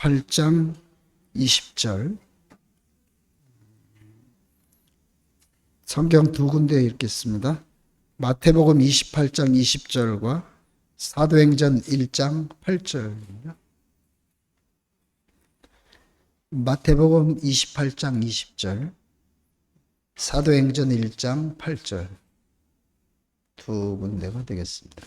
28장 20절 성경 두 군데 읽겠습니다. 마태복음 28장 20절과 사도행전 1장 8절입니다. 마태복음 28장 20절, 사도행전 1장 8절 두 군데가 되겠습니다.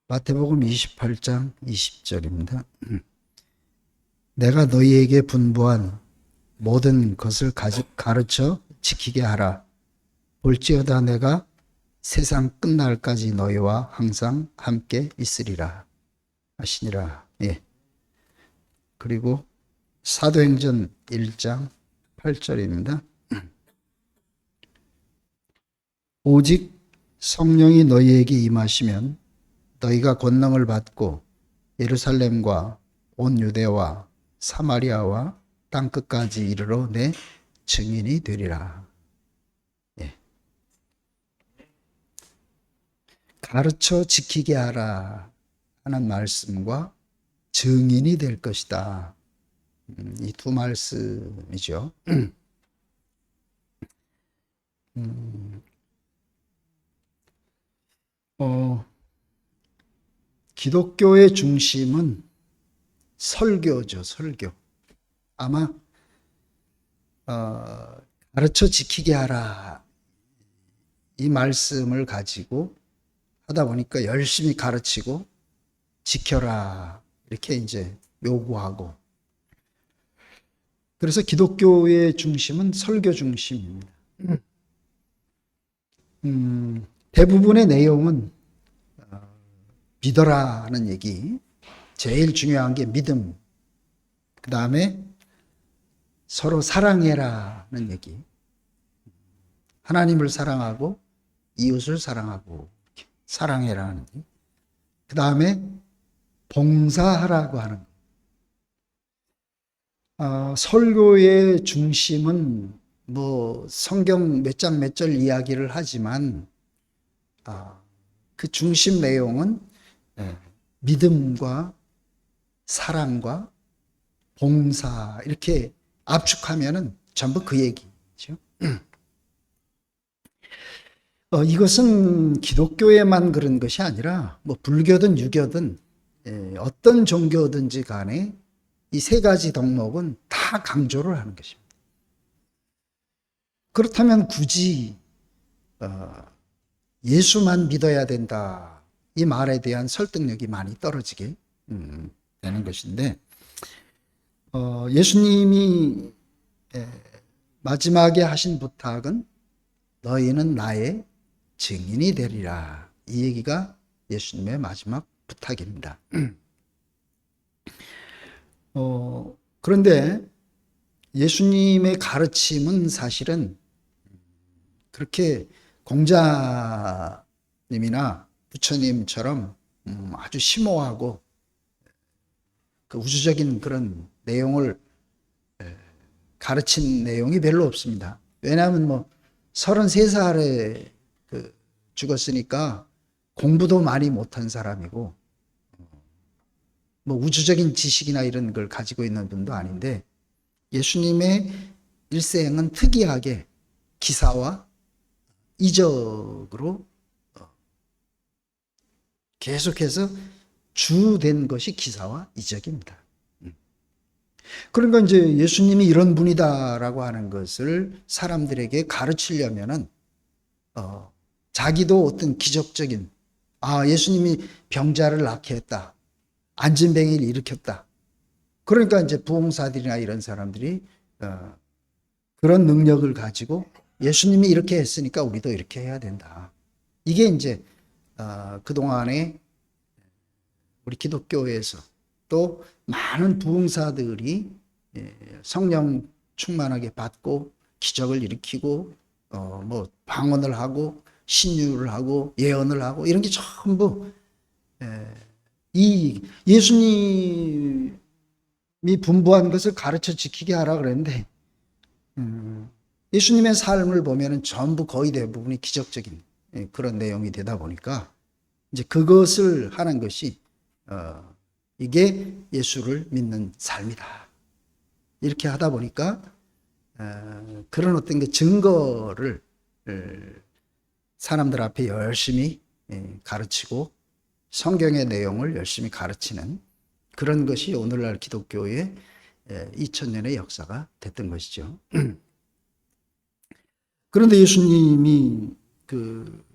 마태복음 28장 20절입니다. 내가 너희에게 분부한 모든 것을 가르쳐 지키게 하라. 볼지어다 내가 세상 끝날까지 너희와 항상 함께 있으리라 하시니라. 예. 그리고 사도행전 1장 8절입니다. 오직 성령이 너희에게 임하시면 너희가 권능을 받고 예루살렘과 온 유대와 사마리아와 땅끝까지 이르러 내 증인이 되리라. 예. 가르쳐 지키게 하라 하는 말씀과 증인이 될 것이다. 이 두 말씀이죠. 기독교의 중심은 설교죠, 설교. 아마 가르쳐 지키게 하라 이 말씀을 가지고 하다 보니까 열심히 가르치고 지켜라 이렇게 이제 요구하고, 그래서 기독교의 중심은 설교 중심입니다. 대부분의 내용은 믿어라는 얘기, 제일 중요한 게 믿음, 그 다음에 서로 사랑해라는 얘기, 하나님을 사랑하고 이웃을 사랑하고 사랑해라는 얘기, 그 다음에 봉사하라고 하는 거. 설교의 중심은 뭐 성경 몇 장 몇 절 이야기를 하지만 그 중심 내용은 믿음과 사랑과 봉사 이렇게 압축하면은 전부 그 얘기죠. 이것은 기독교에만 그런 것이 아니라 뭐 불교든 유교든 어떤 종교든지 간에 이 세 가지 덕목은 다 강조를 하는 것입니다. 그렇다면 굳이 예수만 믿어야 된다 이 말에 대한 설득력이 많이 떨어지게 되는 것인데, 예수님이 마지막에 하신 부탁은 너희는 나의 증인이 되리라. 이 얘기가 예수님의 마지막 부탁입니다. 그런데 예수님의 가르침은 사실은 그렇게 공자님이나 부처님처럼 아주 심오하고 그 우주적인 그런 내용을 가르친 내용이 별로 없습니다. 왜냐하면 뭐 33살에 죽었으니까 공부도 많이 못한 사람이고 뭐 우주적인 지식이나 이런 걸 가지고 있는 분도 아닌데, 예수님의 일생은 특이하게 기사와 이적으로 계속해서 주된 것이 기사와 이적입니다. 그러니까 이제 예수님이 이런 분이다라고 하는 것을 사람들에게 가르치려면은 자기도 어떤 기적적인, 예수님이 병자를 낫게 했다, 안진뱅이를 일으켰다. 그러니까 이제 부흥사들이나 이런 사람들이 그런 능력을 가지고 예수님이 이렇게 했으니까 우리도 이렇게 해야 된다. 이게 이제 그동안에 우리 기독교에서 또 많은 부흥사들이 성령 충만하게 받고 기적을 일으키고 뭐 방언을 하고 신유를 하고 예언을 하고 이런 게 전부 이 예수님이 분부한 것을 가르쳐 지키게 하라 그랬는데, 예수님의 삶을 보면은 전부 거의 대부분이 기적적인 그런 내용이 되다 보니까 이제 그것을 하는 것이 이게 예수를 믿는 삶이다. 이렇게 하다 보니까 그런 어떤 그 증거를 사람들 앞에 열심히 가르치고 성경의 내용을 열심히 가르치는 그런 것이 오늘날 기독교의 2000년의 역사가 됐던 것이죠. 그런데 예수님이 그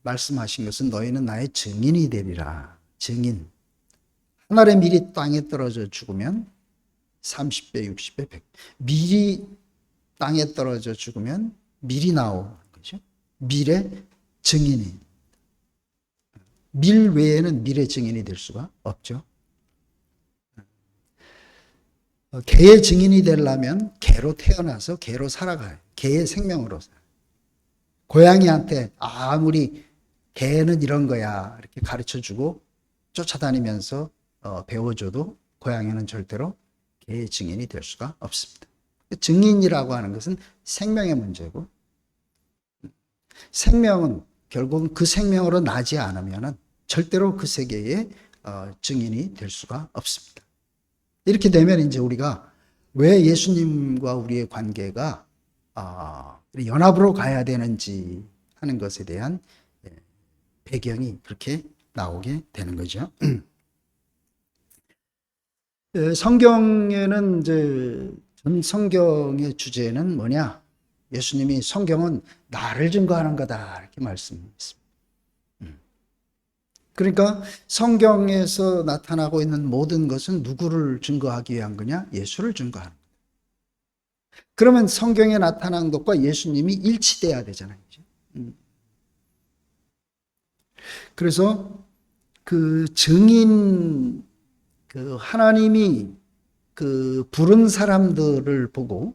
말씀하신 것은 너희는 나의 증인이 되리라. 증인. 한 알의 밀이 땅에 떨어져 죽으면 30배, 60배, 100배. 밀이 땅에 떨어져 죽으면 밀이 나오는 거죠. 밀의 증인이. 밀 외에는 밀의 증인이 될 수가 없죠. 개의 증인이 되려면 개로 태어나서 개로 살아가요. 개의 생명으로 살아요. 고양이한테 아무리 개는 이런 거야 이렇게 가르쳐주고 쫓아다니면서 배워줘도 고양이는 절대로 개의 증인이 될 수가 없습니다. 증인이라고 하는 것은 생명의 문제고 생명은 결국은 그 생명으로 나지 않으면 절대로 그 세계의 증인이 될 수가 없습니다. 이렇게 되면 이제 우리가 왜 예수님과 우리의 관계가 연합으로 가야 되는지 하는 것에 대한 배경이 그렇게 나오게 되는 거죠. 성경에는 이제 전 성경의 주제는 뭐냐? 예수님이 성경은 나를 증거하는 거다 이렇게 말씀했습니다. 그러니까 성경에서 나타나고 있는 모든 것은 누구를 증거하기 위한 거냐? 예수를 증거하는 거다. 그러면 성경에 나타난 것과 예수님이 일치돼야 되잖아요. 그래서 그 증인, 그 하나님이 그 부른 사람들을 보고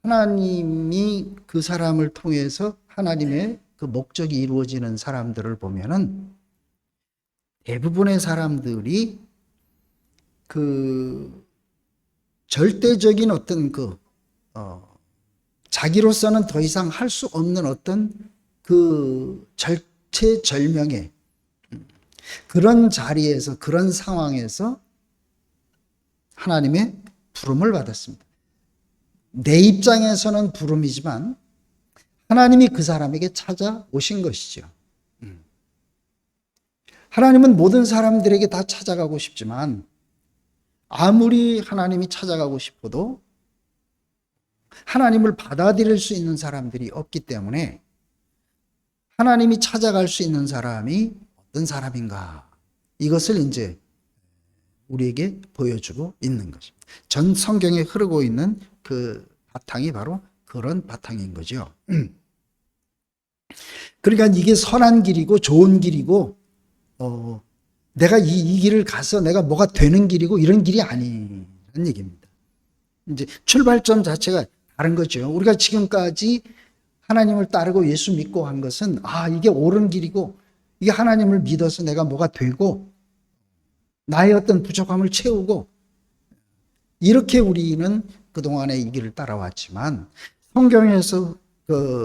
하나님이 그 사람을 통해서 하나님의 그 목적이 이루어지는 사람들을 보면은 대부분의 사람들이 그 절대적인 어떤 자기로서는 더 이상 할 수 없는 어떤 그 절체절명의 그런 자리에서 그런 상황에서 하나님의 부름을 받았습니다. 내 입장에서는 부름이지만 하나님이 그 사람에게 찾아오신 것이죠. 하나님은 모든 사람들에게 다 찾아가고 싶지만 아무리 하나님이 찾아가고 싶어도 하나님을 받아들일 수 있는 사람들이 없기 때문에 하나님이 찾아갈 수 있는 사람이 어떤 사람인가 이것을 이제 우리에게 보여주고 있는 것입니다. 전 성경에 흐르고 있는 그 바탕이 바로 그런 바탕인 거죠. 그러니까 이게 선한 길이고 좋은 길이고 내가 이 길을 가서 내가 뭐가 되는 길이고 이런 길이 아니라는 얘기입니다. 이제 출발점 자체가 다른 거죠. 우리가 지금까지 하나님을 따르고 예수 믿고 한 것은 이게 옳은 길이고 이게 하나님을 믿어서 내가 뭐가 되고 나의 어떤 부족함을 채우고 이렇게 우리는 그동안에 이 길을 따라왔지만 성경에서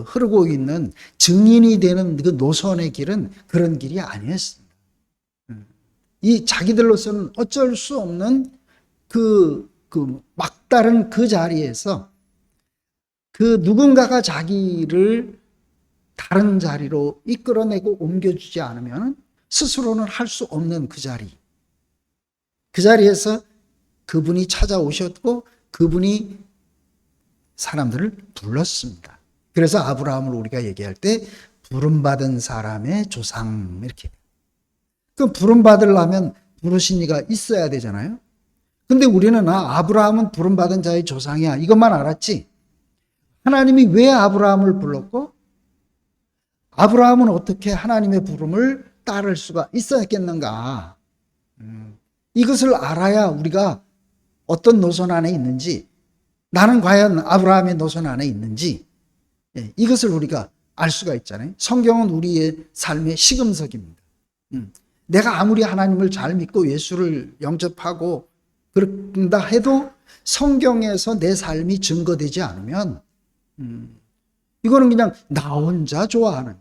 흐르고 있는 증인이 되는 그 노선의 길은 그런 길이 아니었습니다. 이 자기들로서는 어쩔 수 없는 그 막다른 그 자리에서 그 누군가가 자기를 다른 자리로 이끌어내고 옮겨주지 않으면 스스로는 할 수 없는 그 자리. 그 자리에서 그분이 찾아오셨고 그분이 사람들을 불렀습니다. 그래서 아브라함을 우리가 얘기할 때 부름받은 사람의 조상 이렇게. 그럼 부름받으려면 부르신 이가 있어야 되잖아요. 근데 우리는 아브라함은 부름받은 자의 조상이야 이것만 알았지 하나님이 왜 아브라함을 불렀고 아브라함은 어떻게 하나님의 부름을 따를 수가 있었겠는가 이것을 알아야 우리가 어떤 노선 안에 있는지 나는 과연 아브라함의 노선 안에 있는지 이것을 우리가 알 수가 있잖아요. 성경은 우리의 삶의 시금석입니다. 내가 아무리 하나님을 잘 믿고 예수를 영접하고 그런다 해도 성경에서 내 삶이 증거되지 않으면 이거는 그냥 나 혼자 좋아하는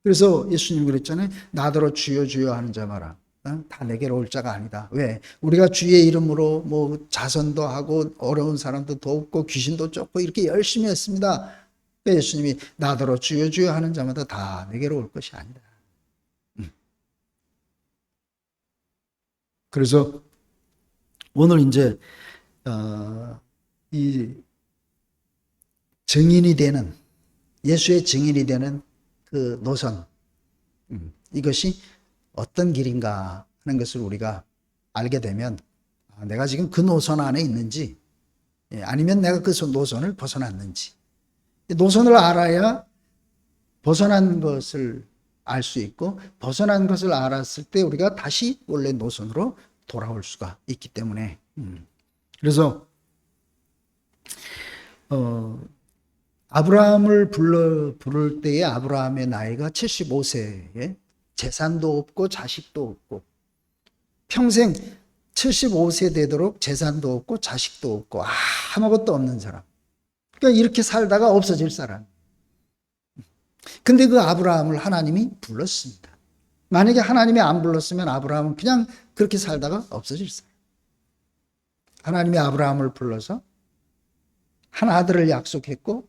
그래서 예수님 그랬잖아요. 나더러 주여 주여 하는 자마라. 다 내게로 올 자가 아니다. 왜? 우리가 주의 이름으로 뭐 자선도 하고 어려운 사람도 돕고 귀신도 쫓고 이렇게 열심히 했습니다. 예수님이 나더러 주여 주여 하는 자마다 다 내게로 올 것이 아니다. 그래서 오늘 이제 이 증인이 되는, 예수의 증인이 되는 그 노선, 이것이 어떤 길인가 하는 것을 우리가 알게 되면 내가 지금 그 노선 안에 있는지 아니면 내가 그 노선을 벗어났는지, 노선을 알아야 벗어난 것을 알 수 있고, 벗어난 것을 알았을 때 우리가 다시 원래 노선으로 돌아올 수가 있기 때문에, 그래서 아브라함을 부를 때에 아브라함의 나이가 75세에 재산도 없고 자식도 없고, 평생 75세 되도록 재산도 없고 자식도 없고 아무것도 없는 사람. 그러니까 이렇게 살다가 없어질 사람. 근데 그 아브라함을 하나님이 불렀습니다. 만약에 하나님이 안 불렀으면 아브라함은 그냥 그렇게 살다가 없어질 사람. 하나님이 아브라함을 불러서 한 아들을 약속했고,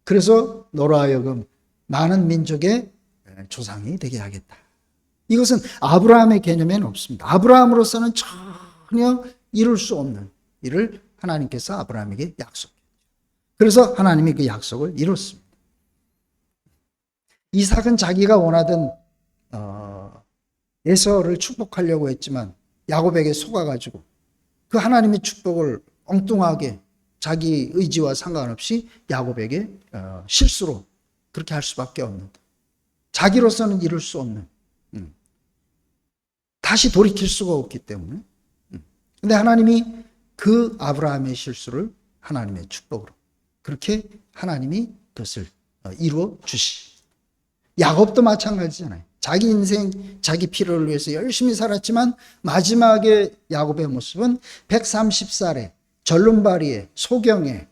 그래서 너로 하여금 많은 민족의 조상이 되게 하겠다. 이것은 아브라함의 개념에는 없습니다. 아브라함으로서는 전혀 이룰 수 없는 일을 하나님께서 아브라함에게 약속했죠. 그래서 하나님이 그 약속을 이뤘습니다. 이삭은 자기가 원하던 에서를 축복하려고 했지만 야곱에게 속아가지고 그 하나님의 축복을 엉뚱하게 자기 의지와 상관없이 야곱에게 실수로 그렇게 할 수밖에 없는, 자기로서는 이룰 수 없는, 다시 돌이킬 수가 없기 때문에. 근데 하나님이 그 아브라함의 실수를 하나님의 축복으로 그렇게 하나님이 그것을 이루어 주시. 야곱도 마찬가지잖아요. 자기 인생, 자기 필요를 위해서 열심히 살았지만 마지막에 야곱의 모습은 130살에 절름발이에 소경에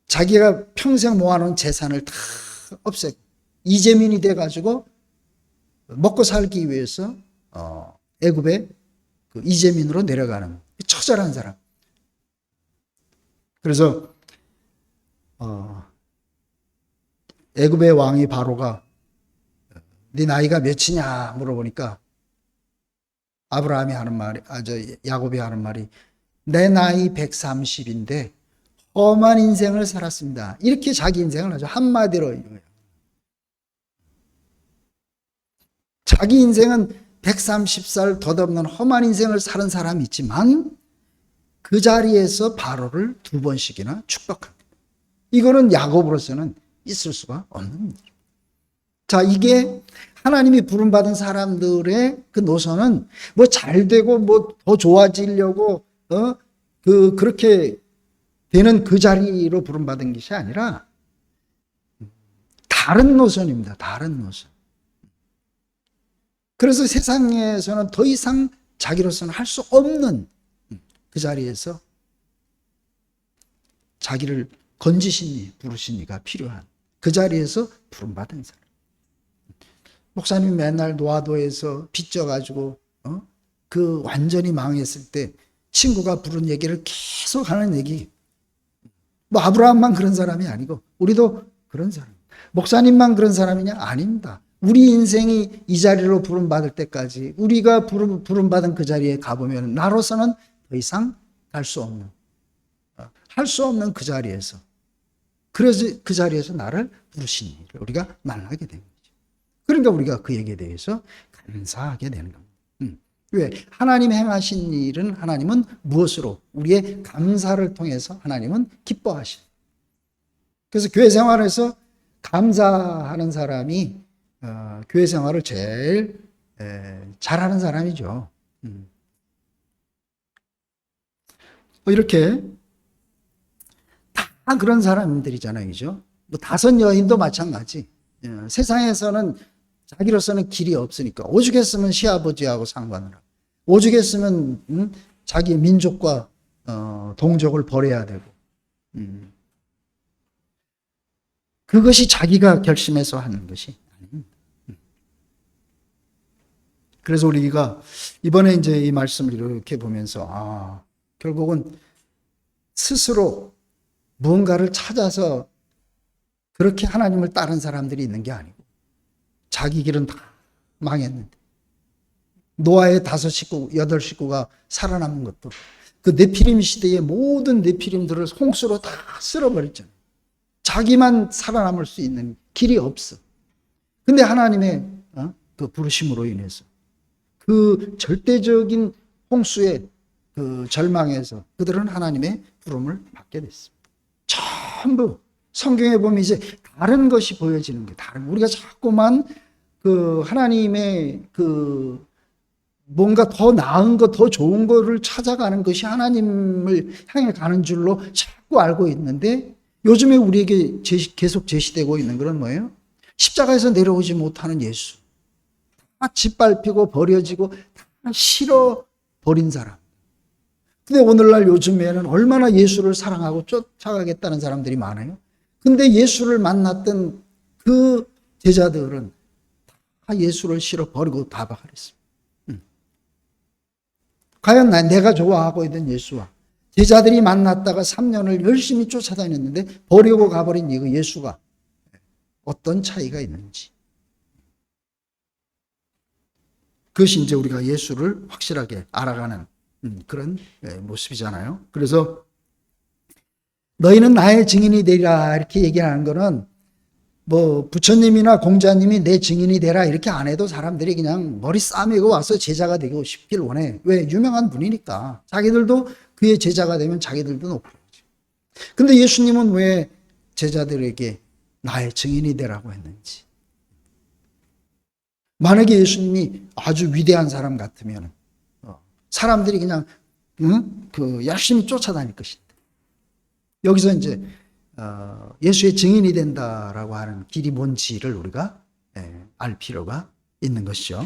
자기가 평생 모아놓은 재산을 다 없애고 이재민이 돼가지고 먹고 살기 위해서 애굽의 그 이재민으로 내려가는 처절한 사람. 그래서 애굽의 왕이 바로가 네 나이가 몇이냐 물어보니까 아브라함이 하는 말이, 야곱이 하는 말이, 내 나이 130인데 험한 인생을 살았습니다. 이렇게 자기 인생을 아주 한마디로 이거예요. 자기 인생은 130살 덧없는 험한 인생을 사는 사람이 있지만 그 자리에서 바로를 2번씩이나 축복합니다. 이거는 야곱으로서는 있을 수가 없는 일입니다. 자, 이게 하나님이 부름받은 사람들의 그 노선은 뭐 잘 되고 뭐 더 좋아지려고 그렇게 되는 그 자리로 부름받은 것이 아니라 다른 노선입니다. 다른 노선. 그래서 세상에서는 더 이상 자기로서는 할 수 없는 그 자리에서 자기를 건지시니 부르시니가 필요한 그 자리에서 부름받은 사람. 목사님 맨날 노아도에서 빚져가지고 그 완전히 망했을 때 친구가 부른 얘기를 계속 하는 얘기. 뭐 아브라함만 그런 사람이 아니고 우리도 그런 사람. 목사님만 그런 사람이냐? 아닙니다. 우리 인생이 이 자리로 부름받을 때까지 우리가 부름받은 그 자리에 가보면 나로서는 더 이상 갈 수 없는, 할 수 없는 그 자리에서, 그래서 그 자리에서 나를 부르신 일을 우리가 만나게 됩니다. 그러니까 우리가 그 얘기에 대해서 감사하게 되는 겁니다. 왜? 하나님 행하신 일은 하나님은 무엇으로? 우리의 감사를 통해서 하나님은 기뻐하신. 그래서 교회 생활에서 감사하는 사람이 교회 생활을 제일 잘하는 사람이죠. 이렇게 다 그런 사람들이잖아요. 그죠? 뭐 다섯 여인도 마찬가지. 세상에서는 자기로서는 길이 없으니까 오죽했으면 시아버지하고 상관을 하고 오죽했으면 자기 민족과 동족을 버려야 되고 그것이 자기가 결심해서 하는 것이 아닙니다. 그래서 우리가 이번에 이제 이 말씀을 이렇게 보면서 결국은 스스로 무언가를 찾아서 그렇게 하나님을 따른 사람들이 있는 게 아니고 자기 길은 다 망했는데 노아의 5식구, 8식구가 살아남은 것도 그 네피림 시대의 모든 네피림들을 홍수로 다 쓸어버렸잖아요. 자기만 살아남을 수 있는 길이 없어. 근데 하나님의 그 부르심으로 인해서 그 절대적인 홍수의 그 절망에서 그들은 하나님의 부름을 받게 됐습니다. 전부 성경에 보면 이제 다른 것이 보여지는 게 다른. 우리가 자꾸만 그 하나님의 그 뭔가 더 나은 것, 더 좋은 거를 찾아가는 것이 하나님을 향해 가는 줄로 자꾸 알고 있는데 요즘에 우리에게 계속 제시되고 있는 것은 뭐예요? 십자가에서 내려오지 못하는 예수. 다 짓밟히고 버려지고 다 싫어버린 사람. 근데 오늘날 요즘에는 얼마나 예수를 사랑하고 쫓아가겠다는 사람들이 많아요. 근데 예수를 만났던 그 제자들은 다 예수를 싫어버리고 다 박아냈습니다. 과연 내가 좋아하고 있던 예수와 제자들이 만났다가 3년을 열심히 쫓아다녔는데 버리고 가버린 이 예수가 어떤 차이가 있는지. 그것이 이제 우리가 예수를 확실하게 알아가는 그런 모습이잖아요. 그래서 너희는 나의 증인이 되리라 이렇게 얘기하는 거는 뭐 부처님이나 공자님이 내 증인이 되라 이렇게 안 해도 사람들이 그냥 머리 싸매고 와서 제자가 되고 싶길 원해. 왜? 유명한 분이니까. 자기들도 그의 제자가 되면 자기들도 높아지죠. 근데 예수님은 왜 제자들에게 나의 증인이 되라고 했는지. 만약에 예수님이 아주 위대한 사람 같으면 사람들이 그냥 열심히 쫓아다닐 것인데 여기서 이제 예수의 증인이 된다라고 하는 길이 뭔지를 우리가 알 필요가 있는 것이죠.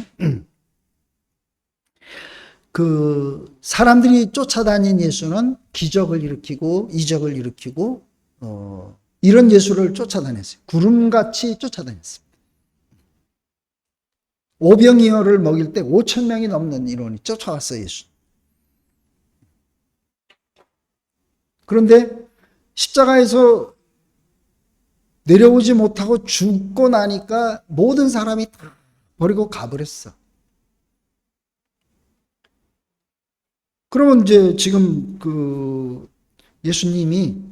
그 사람들이 쫓아다닌 예수는 기적을 일으키고 이적을 일으키고 이런 예수를 쫓아다녔어요. 구름같이 쫓아다녔습니다. 오병이어를 먹일 때 5천 명이 넘는 인원이 쫓아왔어요. 예수. 그런데 십자가에서 내려오지 못하고 죽고 나니까 모든 사람이 다 버리고 가버렸어. 그러면 이제 지금 그 예수님이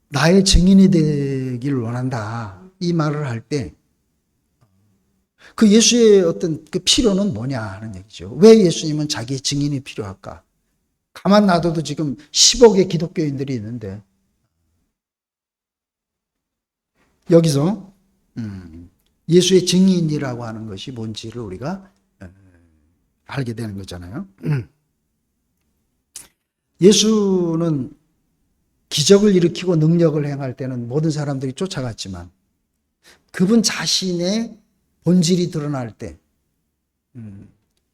나의 증인이 되기를 원한다. 이 말을 할 때 그 예수의 어떤 그 필요는 뭐냐 하는 얘기죠. 왜 예수님은 자기의 증인이 필요할까? 가만 놔둬도 지금 10억의 기독교인들이 있는데 여기서 예수의 증인이라고 하는 것이 뭔지를 우리가 알게 되는 거잖아요. 예수는 기적을 일으키고 능력을 행할 때는 모든 사람들이 쫓아갔지만 그분 자신의 본질이 드러날 때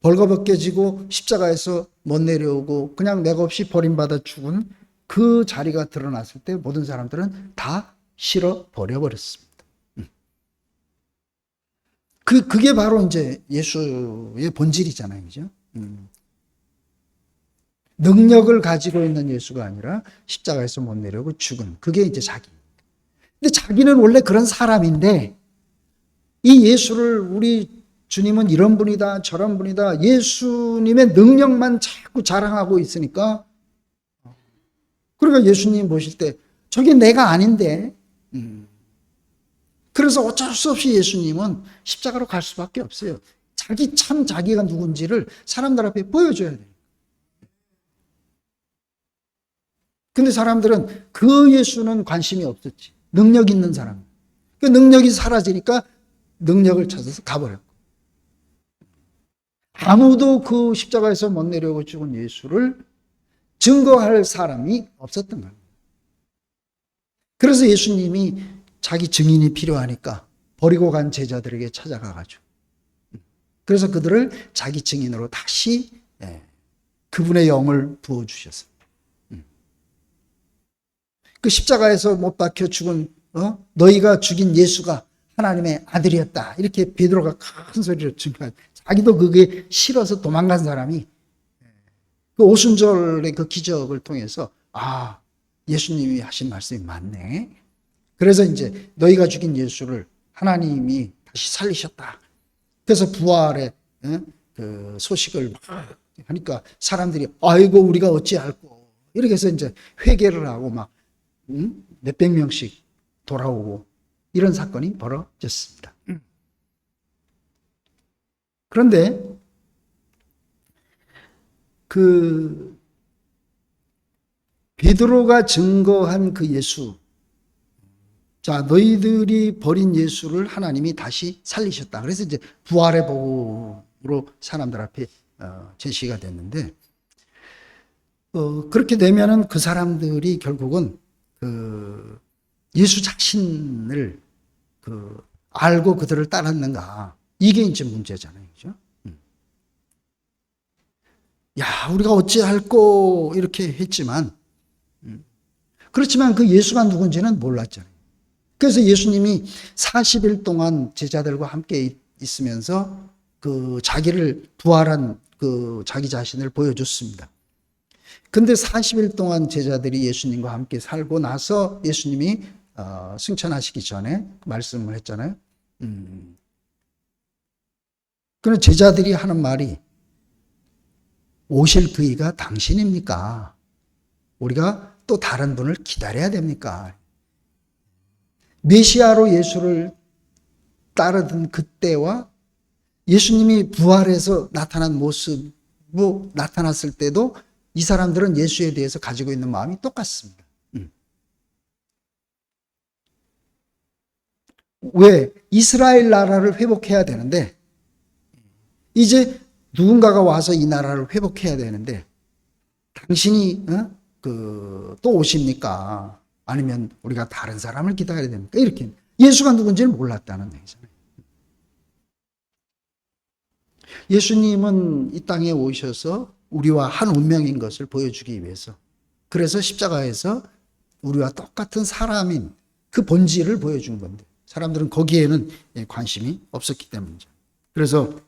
벌거벗겨지고 십자가에서 못 내려오고 그냥 맥없이 버림받아 죽은 그 자리가 드러났을 때 모든 사람들은 다 싫어 버려버렸습니다. 그게 바로 이제 예수의 본질이잖아요. 그죠? 능력을 가지고 있는 예수가 아니라 십자가에서 못 내려오고 죽은 그게 이제 자기. 근데 자기는 원래 그런 사람인데 이 예수를 우리 주님은 이런 분이다 저런 분이다 예수님의 능력만 자꾸 자랑하고 있으니까 그러니까 예수님 보실 때 저게 내가 아닌데 그래서 어쩔 수 없이 예수님은 십자가로 갈 수밖에 없어요. 자기가 누군지를 사람들 앞에 보여줘야 돼요. 근데 사람들은 그 예수는 관심이 없었지. 능력 있는 사람. 그 능력이 사라지니까 능력을 찾아서 가버렸고. 아무도 그 십자가에서 못 내려오고 죽은 예수를 증거할 사람이 없었던 거예요. 그래서 예수님이 자기 증인이 필요하니까 버리고 간 제자들에게 찾아가가지고 그래서 그들을 자기 증인으로 다시 그분의 영을 부어주셨어요. 그 십자가에서 못 박혀 죽은 너희가 죽인 예수가 하나님의 아들이었다. 이렇게 베드로가 큰 소리로 증거한. 자기도 그게 싫어서 도망간 사람이 그 오순절의 그 기적을 통해서 예수님이 하신 말씀이 맞네. 그래서 이제 너희가 죽인 예수를 하나님이 다시 살리셨다. 그래서 부활의 그 소식을 막 하니까 사람들이 아이고 우리가 어찌할꼬 이렇게 해서 이제 회개를 하고 막 몇백 명씩 돌아오고 이런 사건이 벌어졌습니다. 그런데 그 베드로가 증거한 그 예수, 자 너희들이 버린 예수를 하나님이 다시 살리셨다. 그래서 이제 부활의 복음으로 사람들 앞에 제시가 됐는데 그렇게 되면은 그 사람들이 결국은 그 예수 자신을 그 알고 그들을 따랐는가, 이게 이제 문제잖아요, 그죠? 야, 우리가 어찌할꼬 이렇게 했지만, 그렇지만 그 예수가 누군지는 몰랐잖아요. 그래서 예수님이 40일 동안 제자들과 함께 있으면서 그 자기를 부활한 그 자기 자신을 보여줬습니다. 근데 40일 동안 제자들이 예수님과 함께 살고 나서 예수님이 승천하시기 전에 말씀을 했잖아요. 그런 제자들이 하는 말이 오실 그이가 당신입니까? 우리가 또 다른 분을 기다려야 됩니까? 메시아로 예수를 따르던 그때와 예수님이 부활해서 나타난 모습으로 나타났을 때도 이 사람들은 예수에 대해서 가지고 있는 마음이 똑같습니다. 왜? 이스라엘 나라를 회복해야 되는데 이제 누군가가 와서 이 나라를 회복해야 되는데 당신이 또 오십니까? 아니면 우리가 다른 사람을 기다려야 됩니까? 이렇게 예수가 누군지를 몰랐다는 얘기잖아요. 예수님은 이 땅에 오셔서 우리와 한 운명인 것을 보여주기 위해서, 그래서 십자가에서 우리와 똑같은 사람인 그 본질을 보여준 건데 사람들은 거기에는 관심이 없었기 때문이죠. 그래서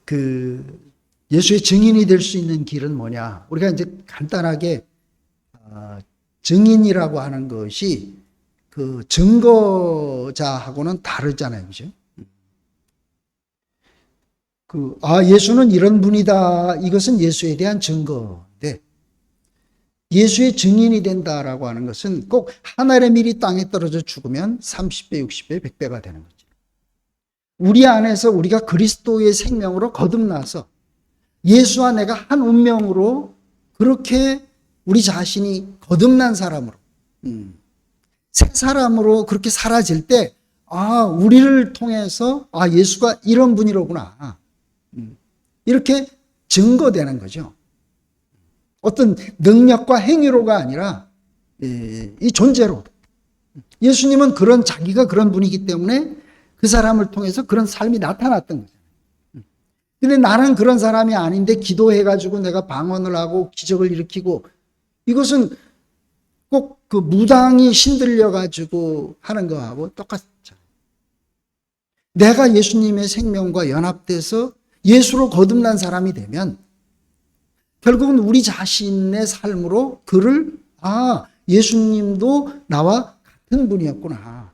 그 예수의 증인이 될 수 있는 길은 뭐냐? 우리가 이제 간단하게 증인이라고 하는 것이 그 증거자하고는 다르잖아요, 그죠? 예수는 이런 분이다. 이것은 예수에 대한 증거인데, 예수의 증인이 된다라고 하는 것은 꼭 하늘의 밀이 땅에 떨어져 죽으면 30배, 60배, 100배가 되는 거죠. 우리 안에서 우리가 그리스도의 생명으로 거듭나서 예수와 내가 한 운명으로 그렇게 우리 자신이 거듭난 사람으로, 새 사람으로 그렇게 사라질 때, 우리를 통해서, 예수가 이런 분이로구나. 이렇게 증거되는 거죠. 어떤 능력과 행위로가 아니라, 이 존재로. 예수님은 자기가 그런 분이기 때문에 그 사람을 통해서 그런 삶이 나타났던 거죠. 근데 나는 그런 사람이 아닌데 기도해가지고 내가 방언을 하고 기적을 일으키고, 이것은 꼭 그 무당이 신들려가지고 하는 거하고 똑같잖아요. 내가 예수님의 생명과 연합돼서 예수로 거듭난 사람이 되면 결국은 우리 자신의 삶으로 그를 예수님도 나와 같은 분이었구나.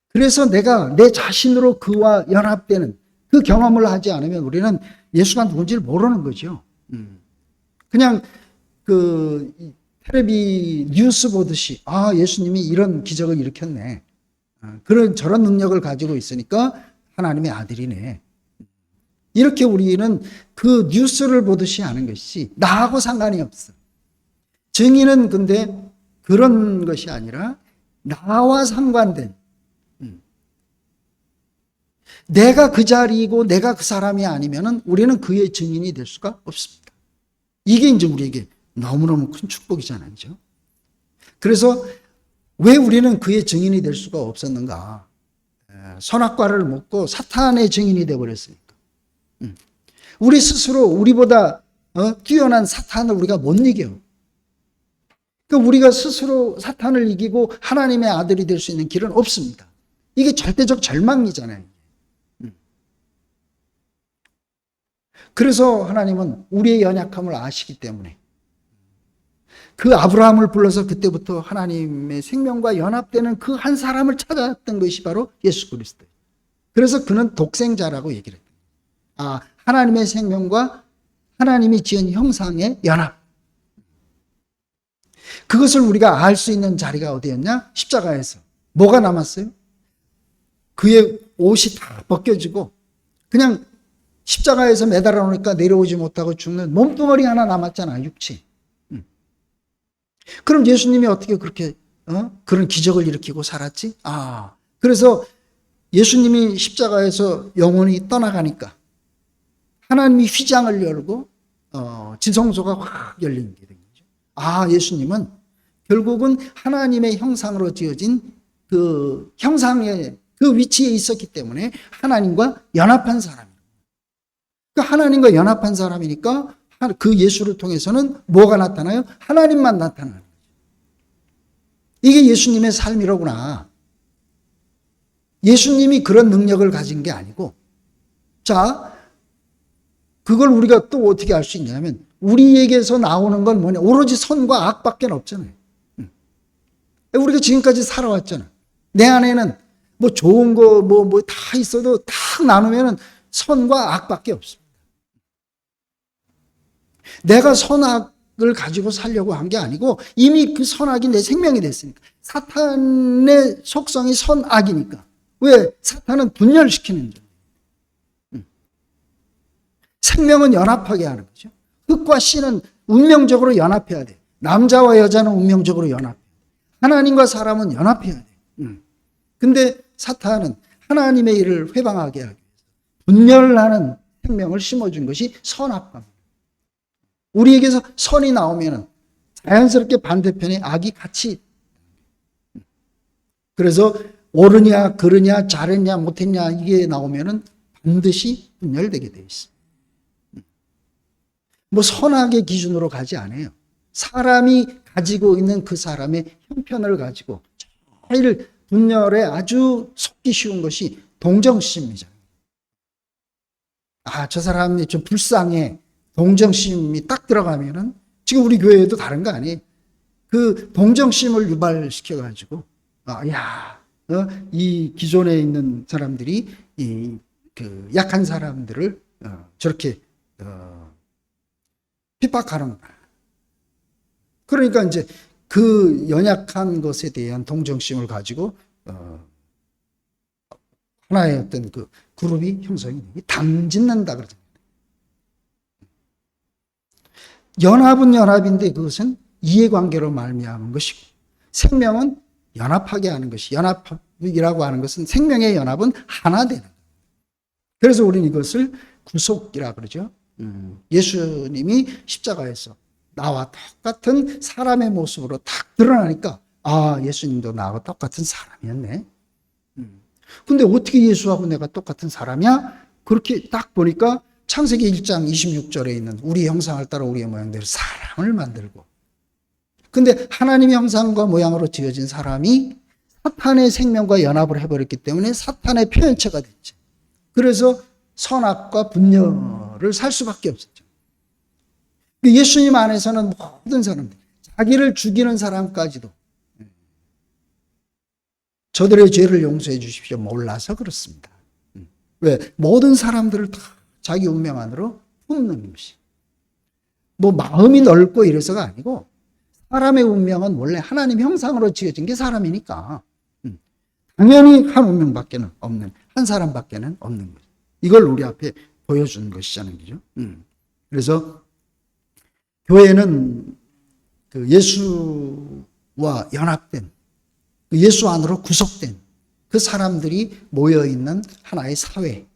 그래서 내가 내 자신으로 그와 연합되는 그 경험을 하지 않으면 우리는 예수가 누군지를 모르는 거죠. 그냥 텔레비 뉴스 보듯이 예수님이 이런 기적을 일으켰네. 저런 능력을 가지고 있으니까 하나님의 아들이네. 이렇게 우리는 그 뉴스를 보듯이 하는 것이 나하고 상관이 없어. 증인은 근데 그런 것이 아니라 나와 상관된, 내가 그 자리이고 내가 그 사람이 아니면은 우리는 그의 증인이 될 수가 없습니다. 이게 이제 우리에게 너무너무 큰 축복이잖아요. 그죠? 그래서 왜 우리는 그의 증인이 될 수가 없었는가? 선악과를 먹고 사탄의 증인이 되어버렸으니까. 우리 스스로 우리보다 뛰어난 사탄을 우리가 못 이겨. 그러니까 우리가 스스로 사탄을 이기고 하나님의 아들이 될 수 있는 길은 없습니다. 이게 절대적 절망이잖아요. 그래서 하나님은 우리의 연약함을 아시기 때문에 그 아브라함을 불러서 그때부터 하나님의 생명과 연합되는 그 한 사람을 찾았던 것이 바로 예수 그리스도예요. 그래서 그는 독생자라고 얘기를 해요. 하나님의 생명과 하나님이 지은 형상의 연합. 그것을 우리가 알 수 있는 자리가 어디였냐? 십자가에서. 뭐가 남았어요? 그의 옷이 다 벗겨지고 그냥 십자가에서 매달아 놓으니까 내려오지 못하고 죽는 몸뚱어리 하나 남았잖아, 육체. 그럼 예수님이 어떻게 그렇게 그런 기적을 일으키고 살았지? 그래서 예수님이 십자가에서 영원히 떠나가니까 하나님이 휘장을 열고 지성소가 확 열린 게 된 거죠. 예수님은 결국은 하나님의 형상으로 지어진 그 형상의 그 위치에 있었기 때문에 하나님과 연합한 사람이에요. 그러니까 하나님과 연합한 사람이니까 그 예수를 통해서는 뭐가 나타나요? 하나님만 나타나는 거죠. 이게 예수님의 삶이로구나. 예수님이 그런 능력을 가진 게 아니고, 자, 그걸 우리가 또 어떻게 알 수 있냐면 우리에게서 나오는 건 뭐냐? 오로지 선과 악밖에 없잖아요. 우리가 지금까지 살아왔잖아. 내 안에는 뭐 좋은 거 뭐 다 있어도 딱 나누면은 선과 악밖에 없습니다. 내가 선악을 가지고 살려고 한 게 아니고 이미 그 선악이 내 생명이 됐으니까. 사탄의 속성이 선악이니까. 왜? 사탄은 분열시키는 거예요. 생명은 연합하게 하는 거죠. 흙과 씨는 운명적으로 연합해야 돼. 남자와 여자는 운명적으로 연합해. 하나님과 사람은 연합해야 돼. 근데 사탄은 하나님의 일을 회방하게 하기 위해서 분열하는 생명을 심어준 것이 선악과입니다. 우리에게서 선이 나오면 자연스럽게 반대편에 악이 같이. 그래서 옳으냐 그르냐 잘했냐 못했냐 이게 나오면 반드시 분열되게 돼 있습니다. 뭐 선악의 기준으로 가지 않아요. 사람이 가지고 있는 그 사람의 형편을 가지고 제일 분열에 아주 속기 쉬운 것이 동정심이잖아요. 저 사람이 좀 불쌍해. 동정심이 딱 들어가면은 지금 우리 교회에도 다른 거 아니에요. 그 동정심을 유발시켜가지고 이 기존에 있는 사람들이 그 약한 사람들을 저렇게 핍박하는 거야. 그러니까 이제 그 연약한 것에 대한 동정심을 가지고 하나의 어떤 그 그룹이 형성이 당짓는다 그러죠. 연합은 연합인데 그것은 이해관계로 말미암은 것이고 생명은 연합하게 하는 것이 연합이라고 하는 것은 생명의 연합은 하나 되는 거예요. 그래서 우리는 이것을 구속이라 그러죠. 예수님이 십자가에서 나와 똑같은 사람의 모습으로 딱 드러나니까 예수님도 나와 똑같은 사람이었네. 근데 어떻게 예수하고 내가 똑같은 사람이야? 그렇게 딱 보니까 창세기 1장 26절에 있는 우리 형상을 따라 우리의 모양대로 사람을 만들고, 근데 하나님의 형상과 모양으로 지어진 사람이 사탄의 생명과 연합을 해버렸기 때문에 사탄의 표현체가 됐죠. 그래서 선악과 분열을 살 수밖에 없었죠. 예수님 안에서는 모든 사람들, 자기를 죽이는 사람까지도 저들의 죄를 용서해 주십시오 몰라서 그렇습니다. 왜? 모든 사람들을 다 자기 운명 안으로 품는 것이. 뭐 마음이 넓고 이래서가 아니고 사람의 운명은 원래 하나님 형상으로 지어진 게 사람이니까 당연히 한 운명밖에는 없는, 한 사람밖에는 없는 거죠. 이걸 우리 앞에 보여준 것이잖아요. 그죠? 그래서 교회는 그 예수와 연합된, 예수 안으로 구속된 그 사람들이 모여있는 하나의 사회.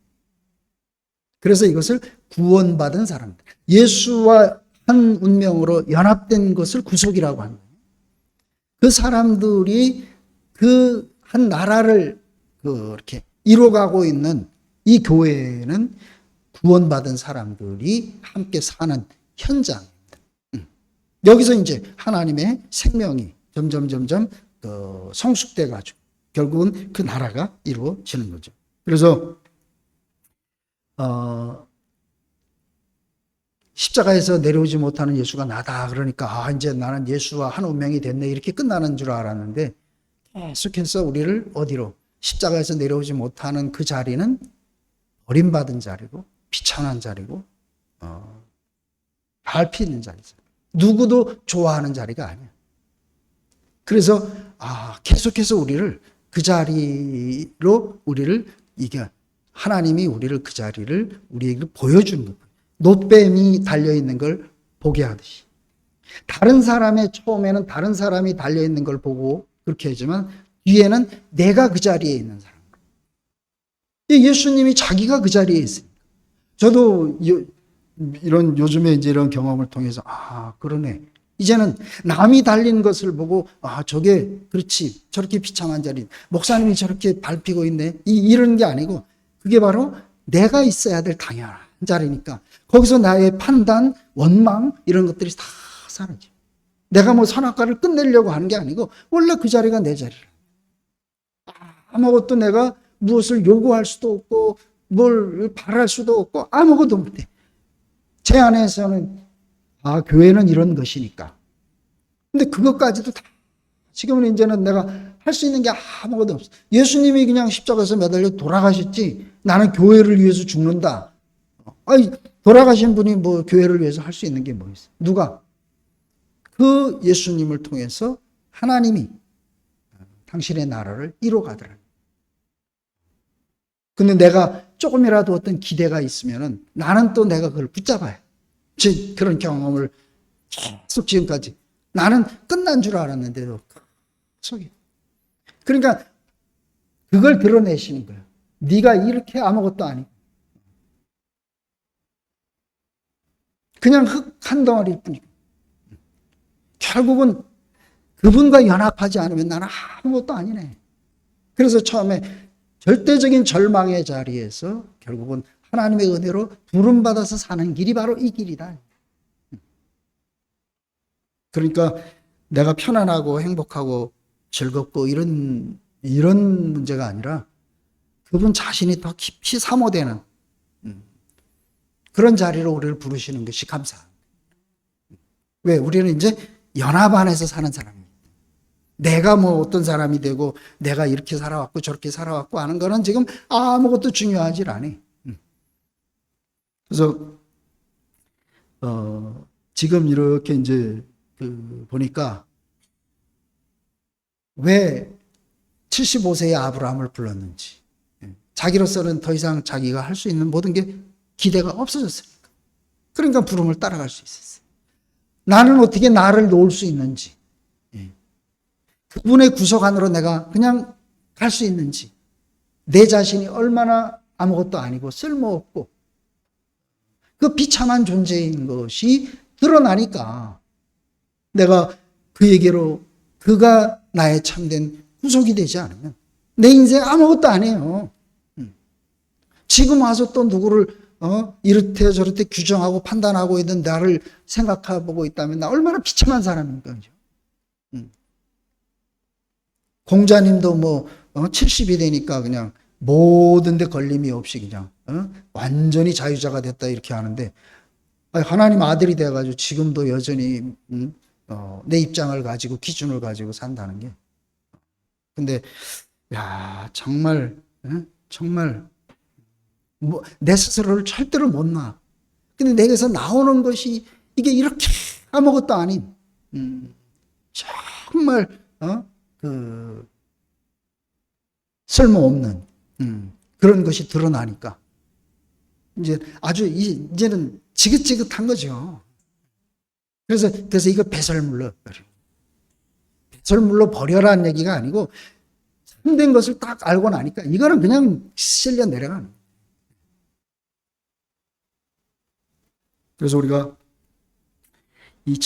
그래서 이것을 구원받은 사람들, 예수와 한 운명으로 연합된 것을 구속이라고 합니다. 그 사람들이 그 한 나라를 그렇게 이뤄가고 있는 이 교회는 구원받은 사람들이 함께 사는 현장입니다. 여기서 이제 하나님의 생명이 점점 성숙돼 가지고 결국은 그 나라가 이루어지는 거죠. 그래서 십자가에서 내려오지 못하는 예수가 나다. 그러니까 이제 나는 예수와 한 운명이 됐네. 이렇게 끝나는 줄 알았는데 계속해서 우리를 어디로? 십자가에서 내려오지 못하는 그 자리는 버림받은 자리고 비천한 자리고 발피 있는 자리죠. 누구도 좋아하는 자리가 아니야. 그래서 계속해서 우리를 그 자리로 이게 하나님이 우리를 그 자리를 우리에게 보여주는 거예요. 놋뱀이 달려있는 걸 보게 하듯이. 다른 사람의 처음에는 다른 사람이 달려있는 걸 보고 그렇게 하지만 뒤에는 내가 그 자리에 있는 사람. 예수님이 자기가 그 자리에 있으니까. 저도 요즘에 이제 이런 경험을 통해서 그러네. 이제는 남이 달린 것을 보고 저게 그렇지. 저렇게 비참한 자리. 목사님이 저렇게 밟히고 있네. 이런 게 아니고 그게 바로 내가 있어야 될 당연한 자리니까 거기서 나의 판단, 원망 이런 것들이 다 사라져. 내가 뭐 선악과를 끝내려고 하는 게 아니고 원래 그 자리가 내 자리라. 아무것도 내가 무엇을 요구할 수도 없고 뭘 바랄 수도 없고 아무것도 못해. 제 안에서는 교회는 이런 것이니까. 근데 그것까지도 다 지금은 이제는 내가 할 수 있는 게 아무것도 없어. 예수님이 그냥 십자가에서 매달려 돌아가셨지 나는 교회를 위해서 죽는다. 돌아가신 분이 뭐 교회를 위해서 할 수 있는 게 뭐 있어? 누가? 그 예수님을 통해서 하나님이 당신의 나라를 이뤄가더라. 근데 내가 조금이라도 어떤 기대가 있으면은 나는 또 내가 그걸 붙잡아요. 그런 경험을 계속 지금까지. 나는 끝난 줄 알았는데도 속이. 그러니까 그걸 드러내시는 거예요. 네가 이렇게 아무것도 아니고 그냥 흙 한 덩어리일 뿐이고 결국은 그분과 연합하지 않으면 나는 아무것도 아니네. 그래서 처음에 절대적인 절망의 자리에서 결국은 하나님의 은혜로 부름받아서 사는 길이 바로 이 길이다. 그러니까 내가 편안하고 행복하고 즐겁고 이런 문제가 아니라 그분 자신이 더 깊이 사모되는 그런 자리로 우리를 부르시는 것이 감사합니다. 왜? 우리는 이제 연합 안에서 사는 사람입니다. 내가 뭐 어떤 사람이 되고 내가 이렇게 살아왔고 저렇게 살아왔고 하는 거는 지금 아무것도 중요하지 않아. 그래서 지금 이렇게 이제 보니까 왜 75세의 아브라함을 불렀는지, 자기로서는 더 이상 자기가 할 수 있는 모든 게 기대가 없어졌으니까. 그러니까 부름을 따라갈 수 있었어요. 나는 어떻게 나를 놓을 수 있는지, 그분의 구속 안으로 내가 그냥 갈 수 있는지, 내 자신이 얼마나 아무것도 아니고 쓸모없고 그 비참한 존재인 것이 드러나니까 내가 그에게로 그가 나의 참된 구속이 되지 않으면 내 인생 아무것도 아니에요. 지금 와서 또 누구를 이렇게 저렇게 규정하고 판단하고 있는 나를 생각해보고 있다면 나 얼마나 비참한 사람입니까? 공자님도 뭐 70이 되니까 그냥 모든 데 걸림이 없이 그냥 완전히 자유자가 됐다 이렇게 하는데 하나님 아들이 돼가지고 지금도 여전히 내 입장을 가지고 기준을 가지고 산다는 게. 근데 정말 뭐 내 스스로를 절대로 못 놔. 근데 내게서 나오는 것이 이게 이렇게 아무것도 아닌 정말 쓸모없는 그런 것이 드러나니까 이제 이제는 지긋지긋한 거죠. 그래서 이거 배설물로 버려라는 얘기가 아니고 참된 것을 딱 알고 나니까 이거는 그냥 실려 내려가는 거예요. 그래서 우리가 이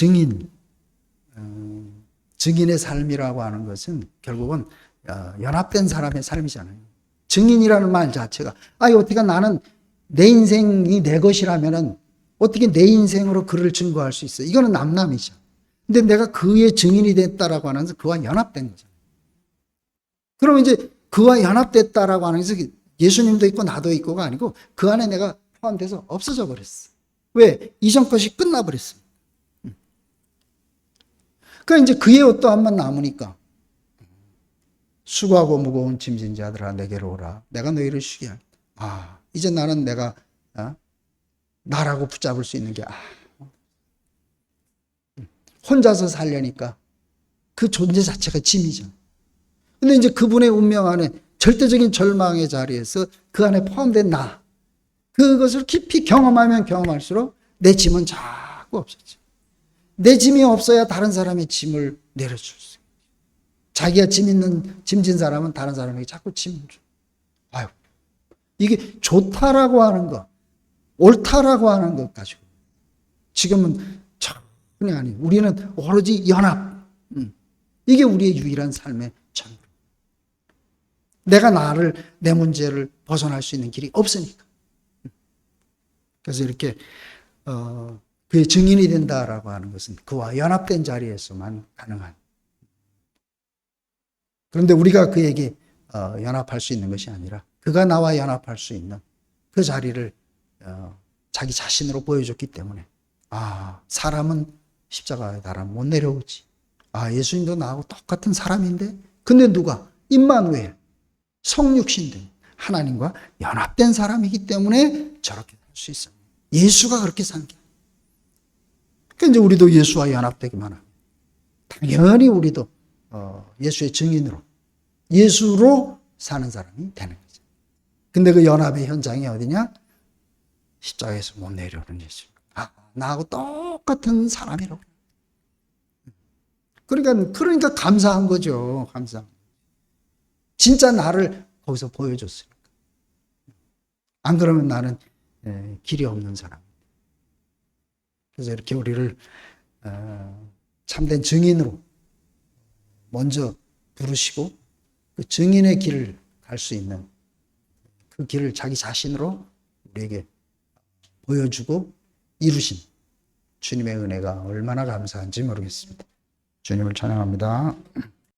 증인의 삶이라고 하는 것은 결국은 연합된 사람의 삶이잖아요. 증인이라는 말 자체가 어떻게 나는 내 인생이 내 것이라면은 어떻게 내 인생으로 그를 증거할 수 있어? 이거는 남남이죠. 근데 내가 그의 증인이 됐다라고 하는 것은 그와 연합된 거잖아요. 그러면 이제 그와 연합됐다라고 하는 것은 예수님도 있고 나도 있고가 아니고 그 안에 내가 포함돼서 없어져 버렸어. 왜? 이전 것이 끝나버렸습니다. 그러니까 이제 그의 옷도함만 남으니까 수고하고 무거운 짐진 자들아 내게로 오라. 내가 너희를 쉬게 하겠다. 아, 이제 나는 내가 나라고 붙잡을 수 있는 게 혼자서 살려니까 그 존재 자체가 짐이죠. 근데 이제 그분의 운명 안에 절대적인 절망의 자리에서 그 안에 포함된 나, 그것을 깊이 경험하면 경험할수록 내 짐은 자꾸 없어져. 내 짐이 없어야 다른 사람의 짐을 내려줄 수 있어요. 자기가 짐진 사람은 다른 사람에게 자꾸 짐을 줘. 아유, 이게 좋다라고 하는 것, 옳다라고 하는 것 가지고 지금은 전혀 아니에요. 우리는 오로지 연합. 이게 우리의 유일한 삶의 전부. 내가 내 문제를 벗어날 수 있는 길이 없으니까. 그래서 이렇게 그의 증인이 된다라고 하는 것은 그와 연합된 자리에서만 가능한. 그런데 우리가 그에게 연합할 수 있는 것이 아니라 그가 나와 연합할 수 있는 그 자리를 자기 자신으로 보여줬기 때문에 사람은 십자가에 달아 못 내려오지. 예수님도 나하고 똑같은 사람인데 근데 누가? 임마누엘 성육신된 하나님과 연합된 사람이기 때문에 저렇게 할 수 있어요. 예수가 그렇게 산 게. 그러니까 이제 우리도 예수와 연합되기만 하면 당연히 우리도 예수의 증인으로 예수로 사는 사람이 되는 거죠. 근데 그 연합의 현장이 어디냐? 십자가에서 못 내려오는 예수. 나하고 똑같은 사람이라고. 그러니까 감사한 거죠. 감사. 진짜 나를 거기서 보여줬으니까. 안 그러면 나는 길이 없는 사람. 그래서 이렇게 우리를 참된 증인으로 먼저 부르시고 그 증인의 길을 갈 수 있는 그 길을 자기 자신으로 우리에게 보여주고 이루신 주님의 은혜가 얼마나 감사한지 모르겠습니다. 주님을 찬양합니다.